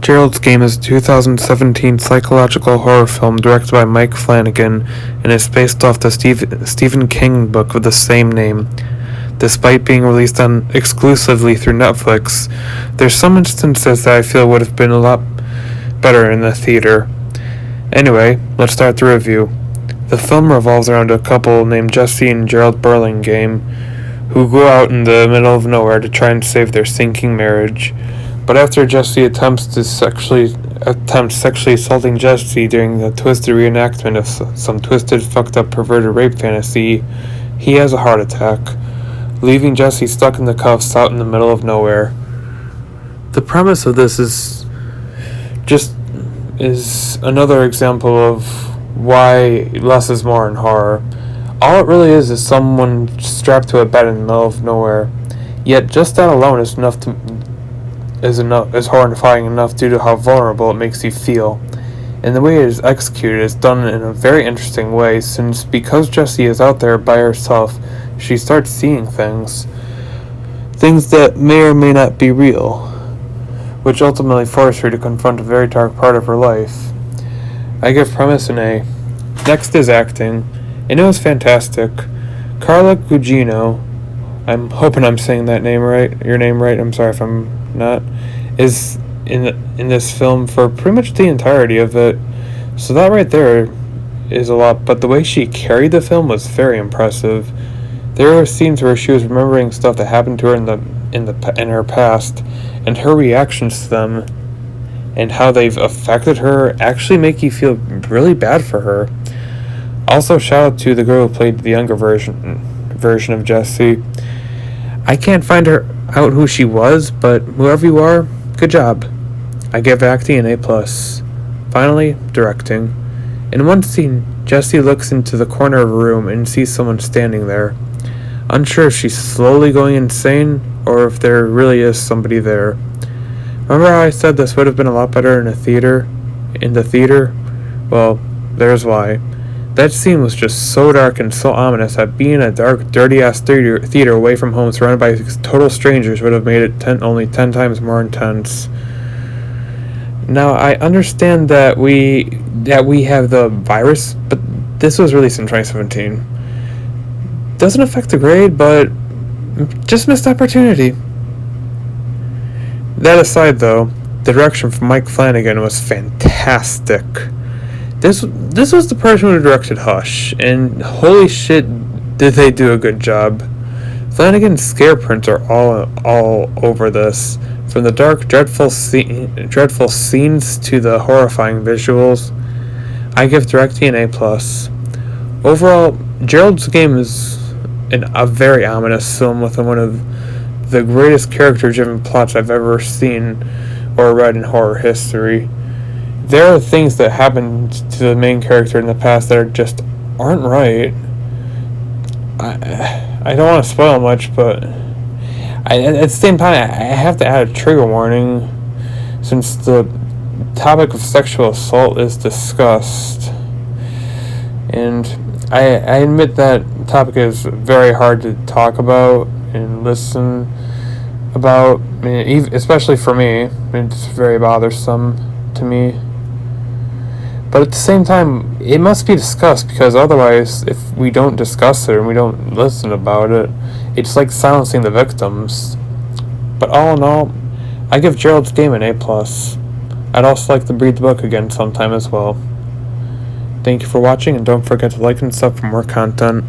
Gerald's Game is a 2017 psychological horror film directed by Mike Flanagan and is based off the Stephen King book of the same name. Despite being released exclusively through Netflix, there's some instances that I feel would have been a lot better in the theater. Anyway, let's start the review. The film revolves around a couple named Jesse and Gerald Burlingame, who go out in the middle of nowhere to try and save their sinking marriage. But after Jesse attempts sexually assaulting Jesse during the twisted reenactment of some twisted, fucked up, perverted rape fantasy, he has a heart attack, leaving Jesse stuck in the cuffs out in the middle of nowhere. The premise of this is another example of why less is more in horror. All it really is someone strapped to a bed in the middle of nowhere. Yet just that alone is horrifying enough due to how vulnerable it makes you feel. And the way it is executed is done in a very interesting way, since because Jessie is out there by herself, she starts seeing things that may or may not be real, which ultimately force her to confront a very dark part of her life. I give premise an A. Next is acting, and it was fantastic. Carla Gugino, I'm hoping I'm saying that name right, your name right, I'm sorry if I'm not, is in this film for pretty much the entirety of it. So that right there is a lot, but the way she carried the film was very impressive. There were scenes where she was remembering stuff that happened to her in her past, and her reactions to them and how they've affected her actually make you feel really bad for her. Also, shout out to the girl who played the younger version of Jessie. I can't find her out who she was, but whoever you are, good job. I give acting an A+. Finally, directing. In one scene, Jessie looks into the corner of a room and sees someone standing there. Unsure if she's slowly going insane or if there really is somebody there. Remember how I said this would have been a lot better in the theater? Well, there's why. That scene was just so dark and so ominous that being in a dark, dirty-ass theater away from home surrounded by total strangers would have made it only 10 times more intense. Now, I understand that we have the virus, but this was released in 2017. Doesn't affect the grade, but just missed opportunity. That aside, though, the direction from Mike Flanagan was fantastic. This was the person who directed Hush, and holy shit, did they do a good job. Flanagan's scare prints are all over this, from the dark, dreadful scenes to the horrifying visuals. I give directing an A+. Overall, Gerald's Game is a very ominous film with one of the greatest character-driven plots I've ever seen or read in horror history. There are things that happened to the main character in the past that aren't right. I don't want to spoil much, but at the same time, I have to add a trigger warning since the topic of sexual assault is discussed. And I admit that topic is very hard to talk about and listen about, especially for me. It's very bothersome to me. But at the same time, it must be discussed, because otherwise, if we don't discuss it and we don't listen about it, it's like silencing the victims. But all in all, I give Gerald's Game an A+. I'd also like to read the book again sometime as well. Thank you for watching, and don't forget to like and sub for more content.